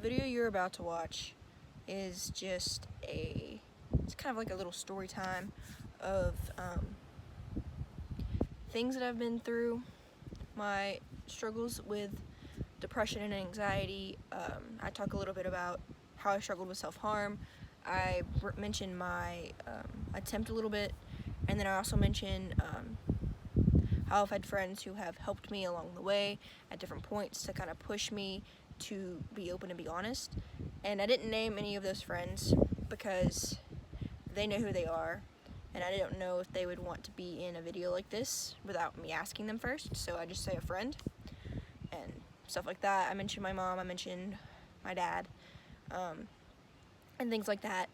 video you're about to watch is just it's kind of like a little story time of things that I've been through, my struggles with depression and anxiety. I talk a little bit about how I struggled with self-harm. I mentioned my attempt a little bit, and then I also mentioned how I've had friends who have helped me along the way at different points to kind of push me to be open and be honest. And I didn't name any of those friends because they know who they are, and I don't know if they would want to be in a video like this without me asking them first, so I just say a friend and stuff like that. I mentioned my mom, I mentioned my dad, and things like that.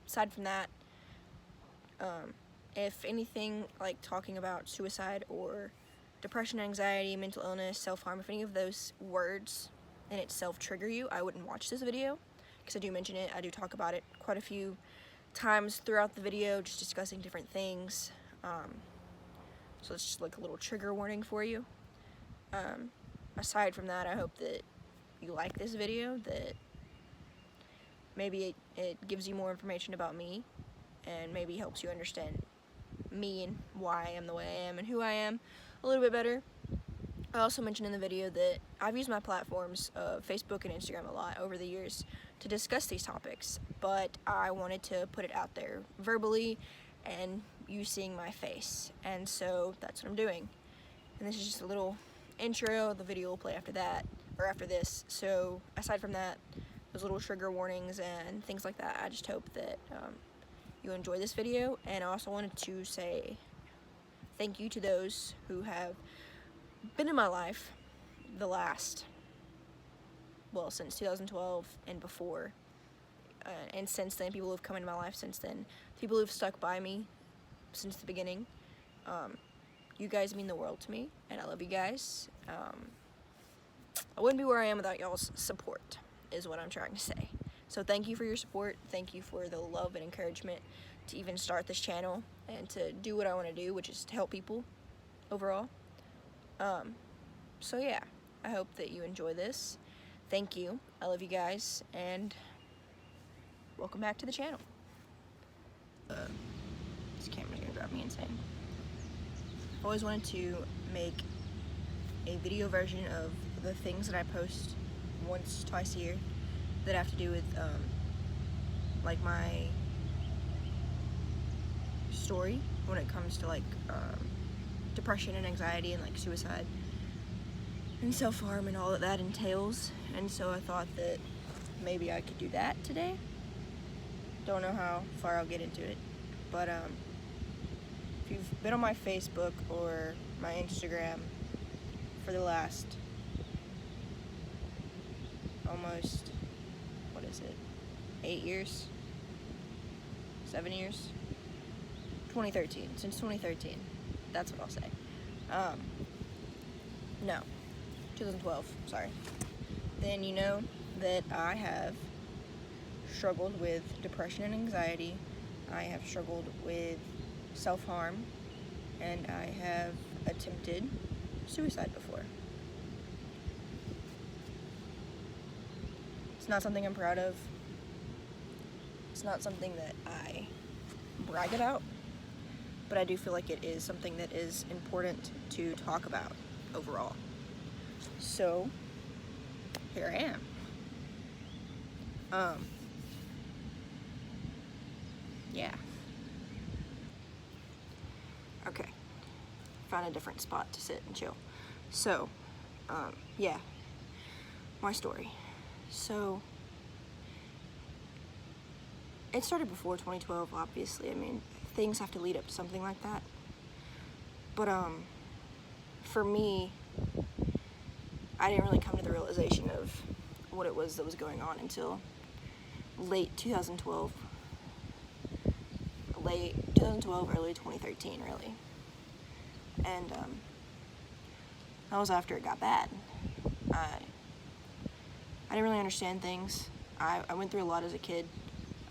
Aside from that, if anything, like talking about suicide or depression, anxiety, mental illness, self-harm, if any of those words in itself trigger you, I wouldn't watch this video, because I do mention it. I do talk about it quite a few times throughout the video, just discussing different things. So it's just like a little trigger warning for you. Aside from that, I hope that you like this video, that maybe it gives you more information about me, and maybe helps you understand me and why I am the way I am and who I am a little bit better. I also mentioned in the video that I've used my platforms of Facebook and Instagram a lot over the years to discuss these topics, but I wanted to put it out there verbally and you seeing my face, and so that's what I'm doing. And this is just a little intro. The video will play after that, or after this. So aside from that, those little trigger warnings and things like that, I just hope that you enjoy this video. And I also wanted to say thank you to those who have been in my life since 2012 and before, and since then, people who have come into my life since then, people who have stuck by me since the beginning. You guys mean the world to me, and I love you guys. I wouldn't be where I am without y'all's support, is what I'm trying to say. So thank you for your support. Thank you for the love and encouragement to even start this channel and to do what I want to do, which is to help people overall. So yeah, I hope that you enjoy this. Thank you. I love you guys, and welcome back to the channel. This camera's gonna drive me insane. I always wanted to make a video version of the things that I post twice a year that have to do with like my story when it comes to like depression and anxiety and like suicide and self-harm and all that that entails. And so I thought that maybe I could do that today. Don't know how far I'll get into it, but if you've been on my Facebook or my Instagram for the last almost, 8 years? 7 years? 2013, since 2013, that's what I'll say. No, 2012, sorry. Then you know that I have struggled with depression and anxiety. I have struggled with self-harm, and I have attempted suicide before. It's not something I'm proud of. It's not something that I brag about, but I do feel like it is something that is important to talk about overall. So here I am. Yeah. Okay. Found a different spot to sit and chill. So, yeah. My story. So, it started before 2012, obviously. I mean, things have to lead up to something like that. But, for me, I didn't really come to the realization of what it was that was going on until late 2012. Late 2012, early 2013, really. And, that was after it got bad. I didn't really understand things. I went through a lot as a kid.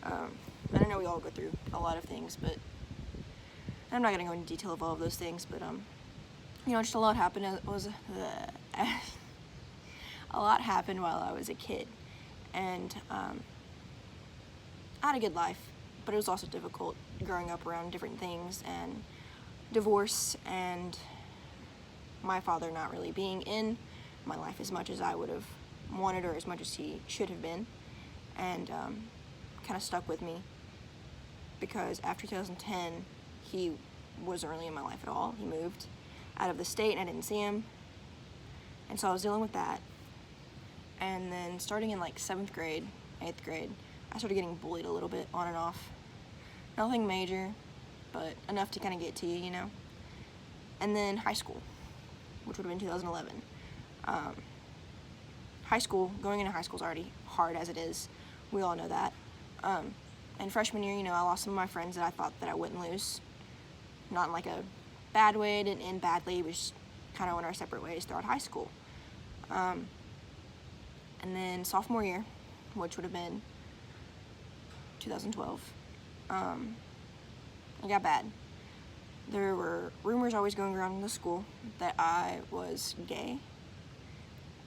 And I know we all go through a lot of things, but I'm not gonna go into detail of all of those things, but, you know, just a lot happened. I a lot happened while I was a kid, and I had a good life, but it was also difficult growing up around different things, and divorce, and my father not really being in my life as much as I would have wanted, or as much as he should have been, and kind of stuck with me, because after 2010 he wasn't really in my life at all. He moved out of the state and I didn't see him, and so I was dealing with that. And then starting in like 7th grade, 8th grade, I started getting bullied a little bit on and off. Nothing major, but enough to kind of get to you, you know. And then high school, which would have been 2011. Going into high school is already hard as it is. We all know that. And freshman year, you know, I lost some of my friends that I thought that I wouldn't lose. Not in like a bad way, it didn't end badly. We just kind of went our separate ways throughout high school. And then sophomore year, which would have been 2012, it got bad. There were rumors always going around in the school that I was gay,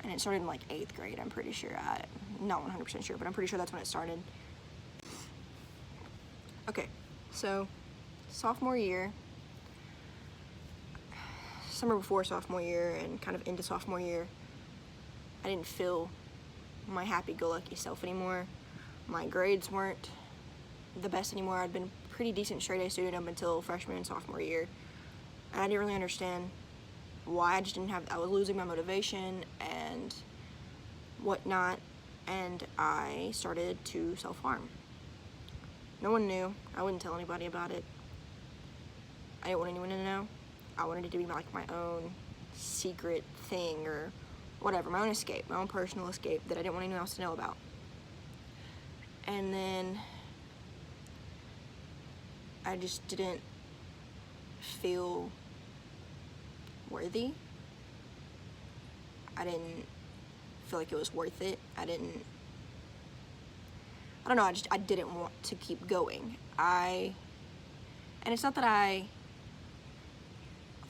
and it started in like 8th grade, I'm pretty sure. I'm not 100% sure, but I'm pretty sure that's when it started. Okay, so sophomore year, summer before sophomore year and kind of into sophomore year, I didn't feel my happy-go-lucky self anymore. My grades weren't the best anymore. I'd been a pretty decent straight-A student up until freshman and sophomore year, and I didn't really understand why. I was losing my motivation and whatnot, and I started to self-harm. No one knew. I wouldn't tell anybody about it. I didn't want anyone to know. I wanted it to be like my own secret thing, or whatever, my own escape, my own personal escape that I didn't want anyone else to know about. And then I just didn't feel worthy. I didn't feel like it was worth it. I don't know, I didn't want to keep going. And it's not that I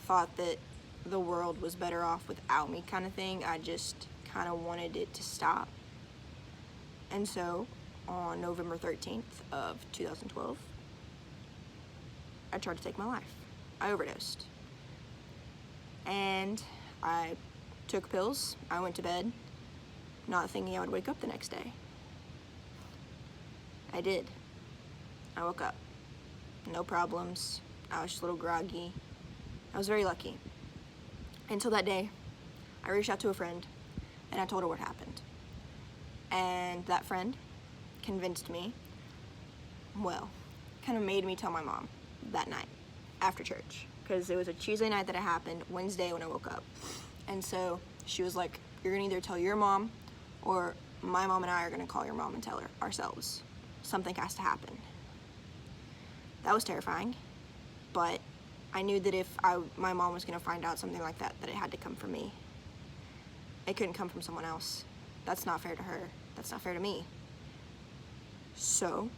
thought that the world was better off without me kind of thing. I just kind of wanted it to stop. And so on November 13th of 2012, I tried to take my life. I overdosed. And I took pills. I went to bed, not thinking I would wake up the next day. I did. I woke up. No problems. I was just a little groggy. I was very lucky. Until that day, I reached out to a friend and I told her what happened. And that friend convinced me, well, kind of made me tell my mom that night after church, because it was a Tuesday night that it happened, Wednesday when I woke up. And so she was like, you're gonna either tell your mom, or my mom and I are gonna call your mom and tell her ourselves. Something has to happen. That was terrifying, but I knew that if my mom was gonna find out something like that, that it had to come from me. It couldn't come from someone else. That's not fair to her. That's not fair to me. So,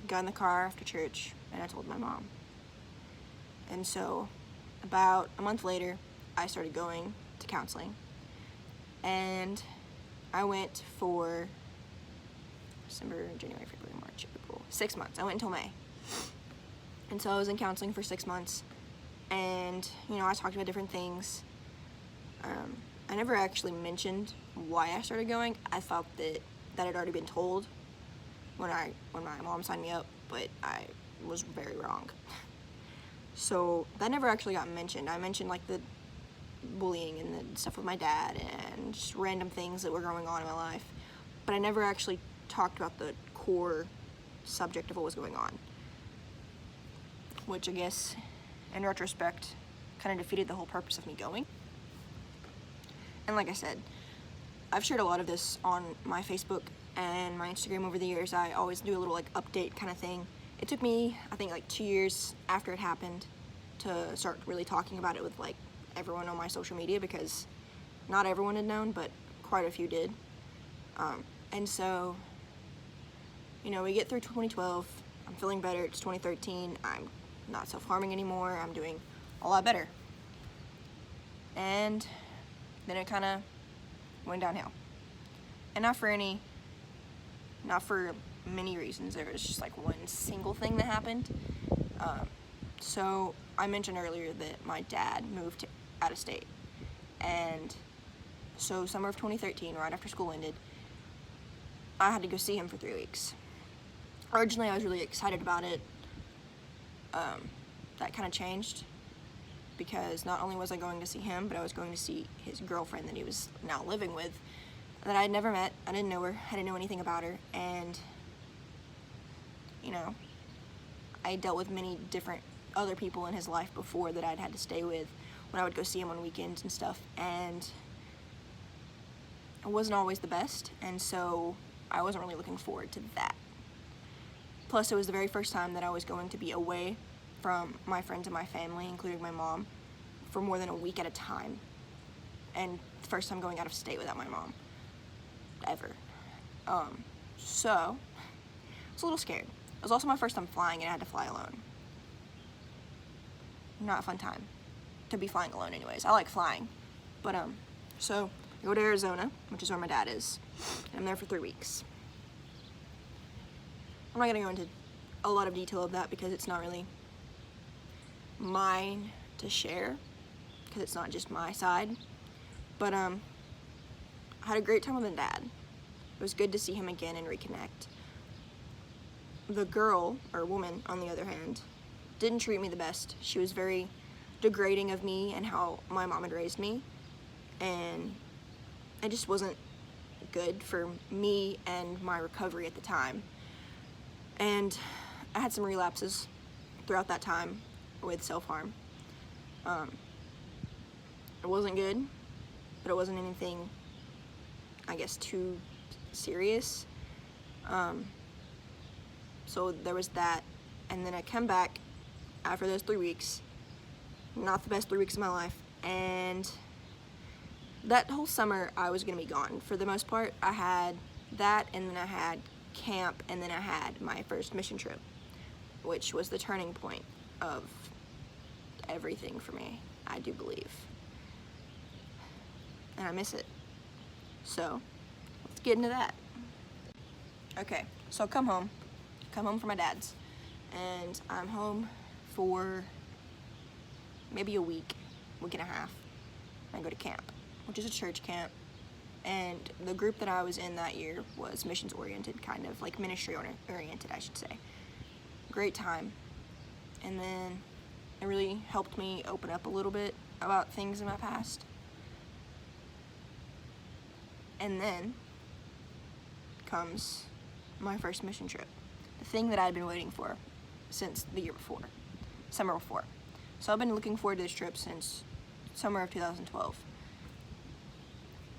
got in the car after church and I told my mom. And so, about a month later, I started going to counseling. And I went for December, January, February, March, April, 6 months. I went until May. And so I was in counseling for 6 months. And, you know, I talked about different things. I never actually mentioned why I started going. I thought that had already been told when my mom signed me up, but I was very wrong. So that never actually got mentioned. I mentioned like the bullying and the stuff with my dad and just random things that were going on in my life, but I never actually talked about the core subject of what was going on, which I guess in retrospect kind of defeated the whole purpose of me going. And like I said, I've shared a lot of this on my Facebook and my Instagram over the years. I always do a little like update kind of thing. It took me, I think, like 2 years after it happened to start really talking about it with like everyone on my social media, because not everyone had known, but quite a few did. And so, you know, we get through 2012, I'm feeling better, it's 2013, I'm not self-harming anymore, I'm doing a lot better. And then it kind of went downhill. And not for many reasons. There was just like one single thing that happened. So I mentioned earlier that my dad moved out of state. And so summer of 2013, right after school ended, I had to go see him for 3 weeks. Originally, I was really excited about it. That kind of changed because not only was I going to see him, but I was going to see his girlfriend that he was now living with, that I had never met. I didn't know her. I didn't know anything about her. And, you know, I dealt with many different other people in his life before that I'd had to stay with when I would go see him on weekends and stuff. And it wasn't always the best. And so I wasn't really looking forward to that. Plus, it was the very first time that I was going to be away from my friends and my family, including my mom, for more than a week at a time. And the first time going out of state without my mom, ever. So, I was a little scared. It was also my first time flying, and I had to fly alone. Not a fun time to be flying alone anyways. I like flying. But, so I go to Arizona, which is where my dad is, and I'm there for 3 weeks. I'm not gonna go into a lot of detail of that because it's not really mine to share, because it's not just my side. But I had a great time with my dad. It was good to see him again and reconnect. The girl, or woman, on the other hand, didn't treat me the best. She was very degrading of me and how my mom had raised me, and it just wasn't good for me and my recovery at the time. And I had some relapses throughout that time with self-harm. It wasn't good, but it wasn't anything, I guess, too serious. So there was that. And then I come back after those 3 weeks, not the best 3 weeks of my life, and that whole summer I was gonna be gone for the most part. I had that, and then I had camp, and then I had my first mission trip, which was the turning point of everything for me, I do believe. And I miss it. So, let's get into that. Okay, so come home from my dad's, and I'm home for maybe a week and a half. I go to camp, which is a church camp. And the group that I was in that year was missions oriented, kind of like ministry oriented, I should say. Great time. And then it really helped me open up a little bit about things in my past. And then comes my first mission trip, the thing that I'd been waiting for since the year before, summer before. So I've been looking forward to this trip since summer of 2012.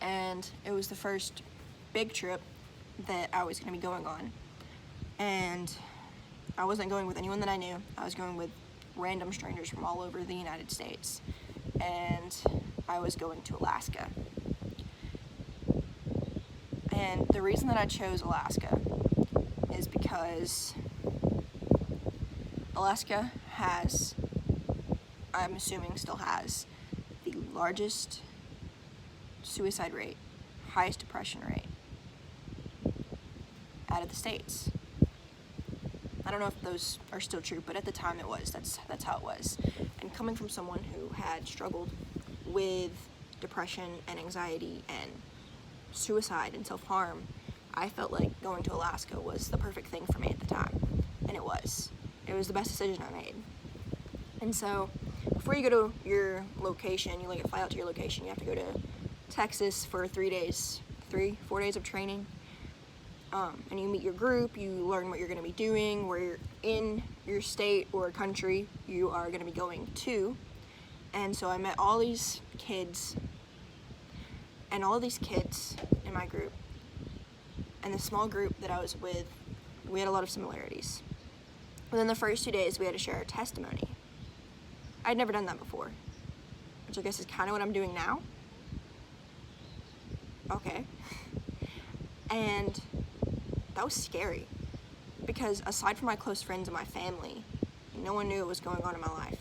And it was the first big trip that I was going to be going on. And I wasn't going with anyone that I knew. I was going with random strangers from all over the United States. And I was going to Alaska. And the reason that I chose Alaska is because Alaska has, I'm assuming still has, the largest suicide rate, highest depression rate out of the states. I don't know if those are still true, but at the time it was. That's how it was. And coming from someone who had struggled with depression and anxiety and suicide and self-harm, I felt like going to Alaska was the perfect thing for me at the time. And it was. It was the best decision I made. And so, before you go to your location, you fly out to your location, you have to go to Texas for 4 days of training. And you meet your group, you learn what you're going to be doing, where you're in your state or country you are going to be going to. And so I met all these kids, and all of these kids in my group, and the small group that I was with, we had a lot of similarities. Within the first 2 days, we had to share our testimony. I'd never done that before, which I guess is kind of what I'm doing now. Okay. And that was scary, because aside from my close friends and my family, no one knew what was going on in my life.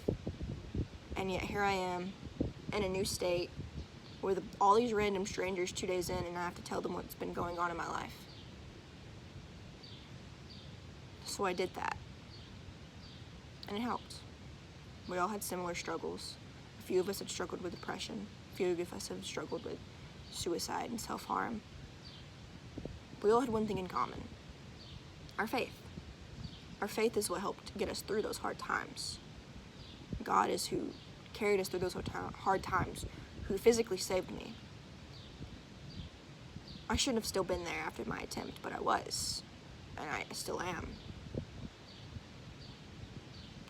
And yet here I am in a new state, with all these random strangers 2 days in, and I have to tell them what's been going on in my life. So I did that, and it helped. We all had similar struggles. A few of us had struggled with depression. A few of us have struggled with suicide and self-harm. We all had one thing in common: our faith. Our faith is what helped get us through those hard times. God is who carried us through those hard times, who physically saved me. I shouldn't have still been there after my attempt, but I was, and I still am.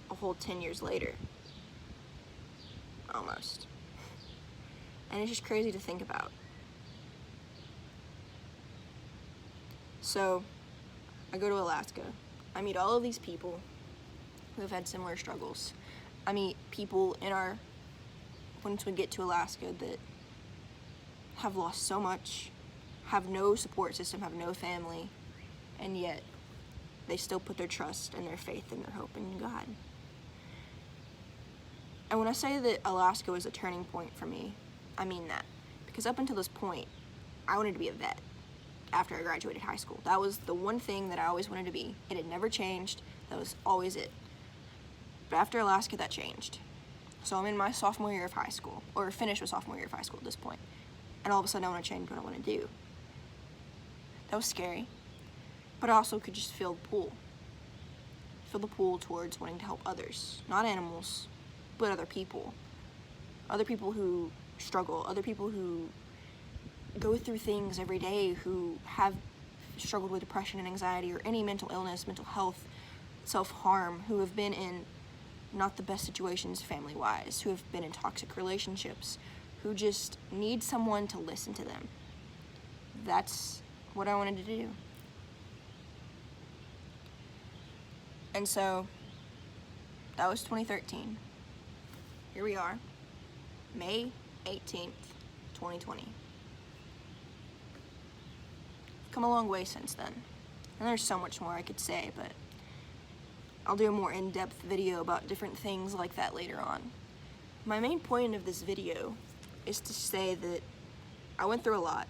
A whole 10 years later. Almost. And it's just crazy to think about. So, I go to Alaska. I meet all of these people who have had similar struggles. I meet people once we get to Alaska, that have lost so much, have no support system, have no family, and yet they still put their trust and their faith and their hope in God. And when I say that Alaska was a turning point for me, I mean that. Because up until this point, I wanted to be a vet after I graduated high school. That was the one thing that I always wanted to be. It had never changed. That was always it. But after Alaska, that changed. So I'm in my sophomore year of high school, or finished with sophomore year of high school at this point. And all of a sudden I want to change what I want to do. That was scary. But I also could just feel the pull. Feel the pull towards wanting to help others. Not animals, but other people. Other people who struggle. Other people who go through things every day, who have struggled with depression and anxiety or any mental illness, mental health, self-harm, who have been in not the best situations family-wise, who have been in toxic relationships, who just need someone to listen to them. That's what I wanted to do. And so, that was 2013. Here we are, May 18th, 2020. Come a long way since then. And there's so much more I could say, but I'll do a more in-depth video about different things like that later on. My main point of this video is to say that I went through a lot.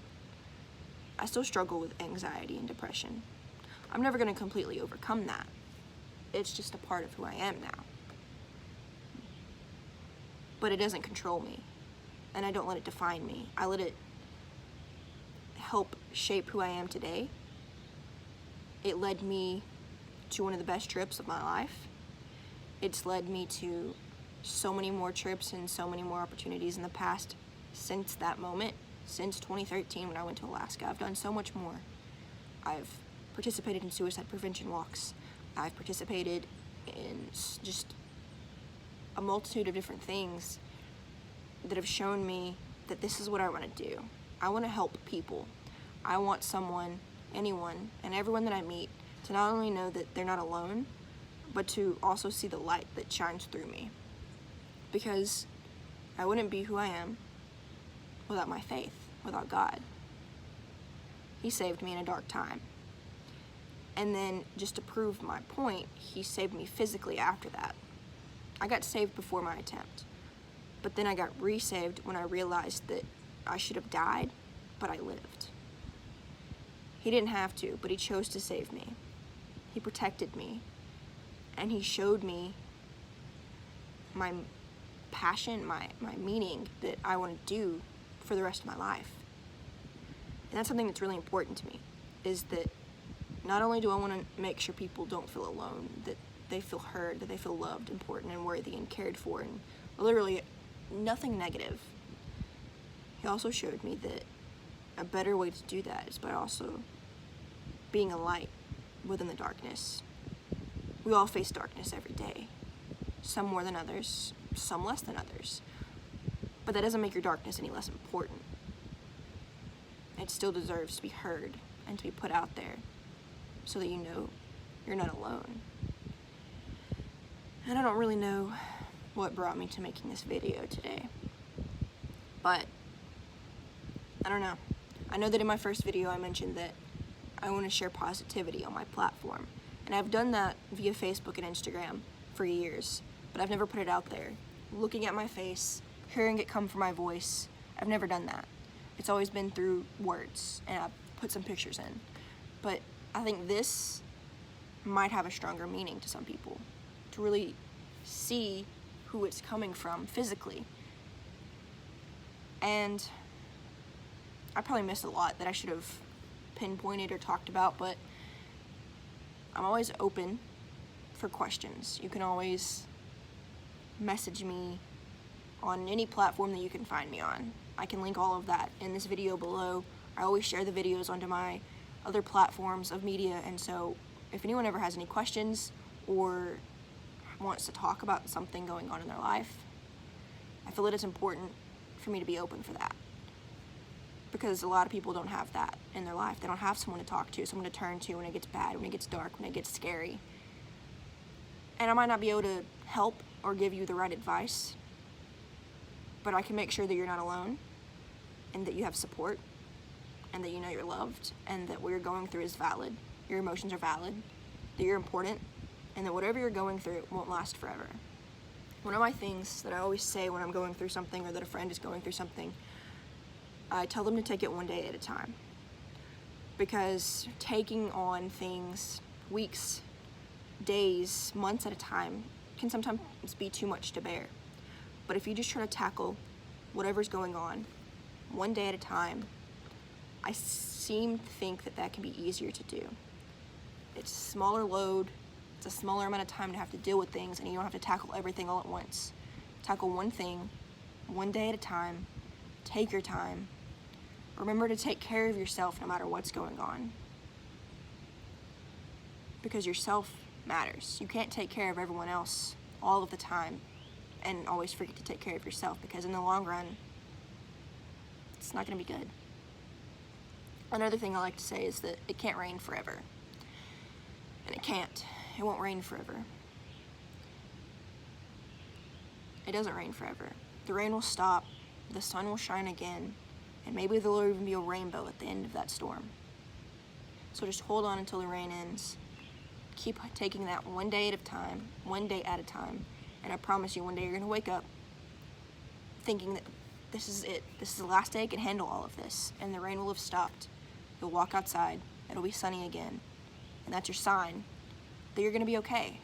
I still struggle with anxiety and depression. I'm never going to completely overcome that. It's just a part of who I am now. But it doesn't control me, and I don't let it define me. I let it help shape who I am today. It led me to one of the best trips of my life. It's led me to so many more trips and so many more opportunities in the past since that moment, since 2013 when I went to Alaska. I've done so much more. I've participated in suicide prevention walks. I've participated in just a multitude of different things that have shown me that this is what I want to do. I want to help people. I want someone, anyone, and everyone that I meet to not only know that they're not alone, but to also see the light that shines through me. Because I wouldn't be who I am without my faith, without God. He saved me in a dark time. And then, just to prove my point, he saved me physically after that. I got saved before my attempt, but then I got re-saved when I realized that I should have died, but I lived. He didn't have to, but he chose to save me. He protected me, and he showed me my passion, my meaning that I want to do for the rest of my life. And that's something that's really important to me, is that not only do I want to make sure people don't feel alone, that they feel heard, that they feel loved, important, and worthy, and cared for, and literally nothing negative. He also showed me that a better way to do that is by also being a light within the darkness. We all face darkness every day. Some more than others, some less than others. But that doesn't make your darkness any less important. It still deserves to be heard and to be put out there so that you know you're not alone. And I don't really know what brought me to making this video today, but I don't know. I know that in my first video I mentioned that I want to share positivity on my platform, and I've done that via Facebook and Instagram for years, but I've never put it out there. Looking at my face, hearing it come from my voice, I've never done that. It's always been through words, and I've put some pictures in. But I think this might have a stronger meaning to some people, to really see who it's coming from physically. And I probably missed a lot that I should have pinpointed or talked about, but I'm always open for questions. You can always message me on any platform that you can find me on. I can link all of that in this video below. I always share the videos onto my other platforms of media, and so if anyone ever has any questions or wants to talk about something going on in their life, I feel that it's important for me to be open for that. Because a lot of people don't have that in their life. They don't have someone to talk to, someone to turn to when it gets bad, when it gets dark, when it gets scary. And I might not be able to help or give you the right advice, but I can make sure that you're not alone, and that you have support, and that you know you're loved, and that what you're going through is valid, your emotions are valid, that you're important, and that whatever you're going through won't last forever. One of my things that I always say when I'm going through something, or that a friend is going through something, I tell them to take it one day at a time. Because taking on things weeks, days, months at a time can sometimes be too much to bear. But if you just try to tackle whatever's going on one day at a time, I seem to think that that can be easier to do. It's a smaller load, it's a smaller amount of time to have to deal with things, and you don't have to tackle everything all at once. Tackle one thing, one day at a time, take your time. Remember to take care of yourself no matter what's going on. Because yourself matters. You can't take care of everyone else all of the time and always forget to take care of yourself, because in the long run, it's not going to be good. Another thing I like to say is that it can't rain forever. And it can't. It won't rain forever. It doesn't rain forever. The rain will stop, the sun will shine again, and maybe there'll even be a rainbow at the end of that storm. So just hold on until the rain ends. Keep taking that one day at a time, and I promise you one day you're going to wake up thinking that this is it. This is the last day I can handle all of this, and the rain will have stopped. You'll walk outside, it'll be sunny again, and that's your sign that you're going to be okay.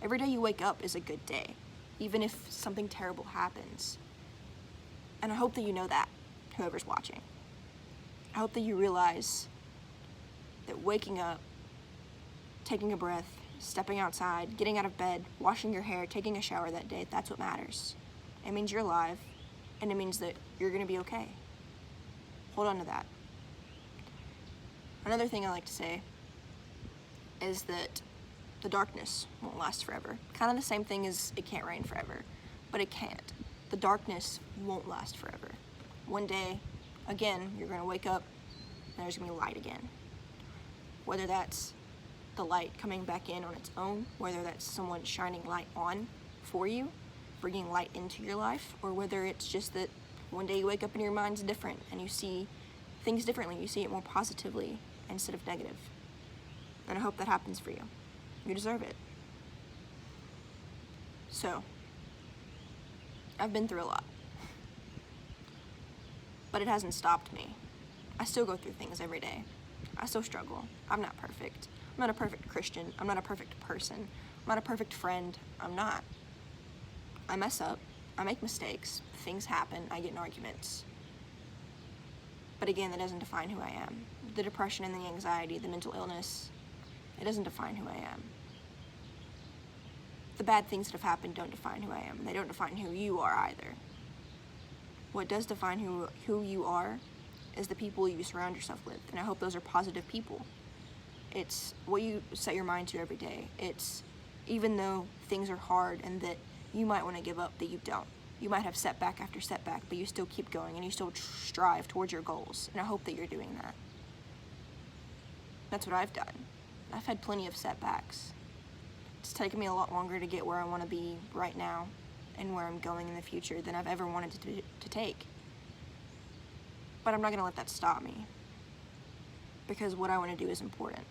Every day you wake up is a good day, even if something terrible happens. And I hope that you know that, whoever's watching. I hope that you realize that waking up, taking a breath, stepping outside, getting out of bed, washing your hair, taking a shower that day, that's what matters. It means you're alive, and it means that you're going to be okay. Hold on to that. Another thing I like to say is that the darkness won't last forever. Kind of the same thing as it can't rain forever, but it can't. The darkness won't last forever. One day, again, you're going to wake up and there's going to be light again. Whether that's the light coming back in on its own, whether that's someone shining light on for you, bringing light into your life, or whether it's just that one day you wake up and your mind's different and you see things differently, you see it more positively instead of negative. And I hope that happens for you. You deserve it. So, I've been through a lot, but it hasn't stopped me. I still go through things every day. I still struggle. I'm not perfect. I'm not a perfect Christian. I'm not a perfect person. I'm not a perfect friend. I'm not. I mess up. I make mistakes. Things happen. I get in arguments. But again, that doesn't define who I am. The depression and the anxiety, the mental illness, it doesn't define who I am. The bad things that have happened don't define who I am. They don't define who you are either. What does define who you are is the people you surround yourself with. And I hope those are positive people. It's what you set your mind to every day. It's even though things are hard and that you might want to give up, that you don't. You might have setback after setback, but you still keep going and you still strive towards your goals. And I hope that you're doing that. That's what I've done. I've had plenty of setbacks. It's taken me a lot longer to get where I want to be right now and where I'm going in the future than I've ever wanted to take. But I'm not going to let that stop me, because what I want to do is important.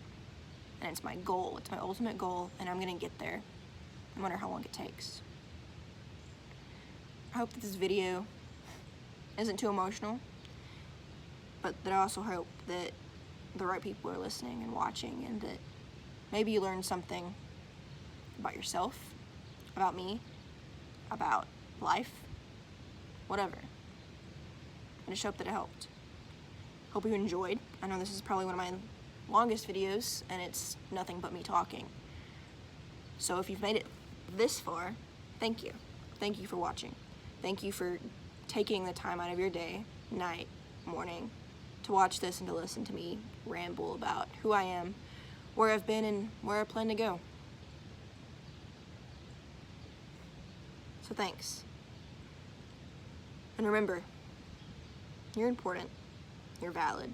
And it's my goal. It's my ultimate goal, and I'm going to get there no matter how long it takes. I hope that this video isn't too emotional, but that I also hope that the right people are listening and watching, and that maybe you learned something about yourself, about me, about life, whatever. I just hope that it helped. Hope you enjoyed. I know this is probably one of my longest videos, and it's nothing but me talking. So if you've made it this far, thank you. Thank you for watching. Thank you for taking the time out of your day, night, morning, to watch this and to listen to me ramble about who I am, where I've been, and where I plan to go. So thanks. And remember, you're important, you're valid,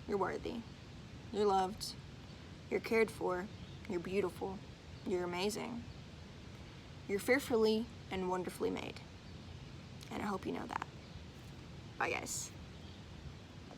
you're worthy, you're loved, you're cared for, you're beautiful, you're amazing. You're fearfully and wonderfully made. And I hope you know that. Bye, guys.